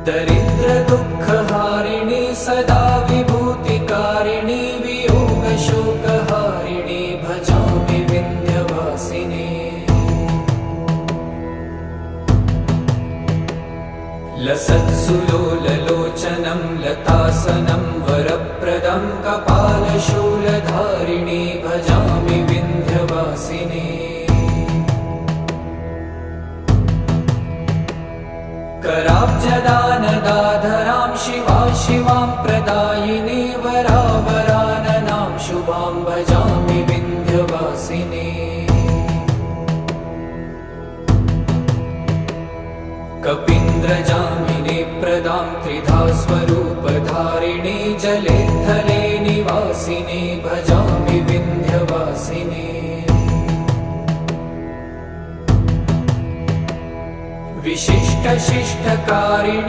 दरिद्रदुःखहारिणी सदा विभूतिकारिणी वियोगशोकहारिणी भजामि विन्ध्यवासिनी। लसत्सुलोललोचनं लतासनं वरप्रदं कपालशूलधारिणी भजामि विन्ध्यवासिनी। कराब्जदानदाधरां शिवां प्रदायिनी वरावराननां शुभां भजामि विन्ध्यवासिनी। कपीन्द्रजामिनी प्रदां त्रिधा स्वरूपधारिणी जले थले निवासिनी भजामि विन्ध्यवासिनी। विशिष्टशिष्टकारिणी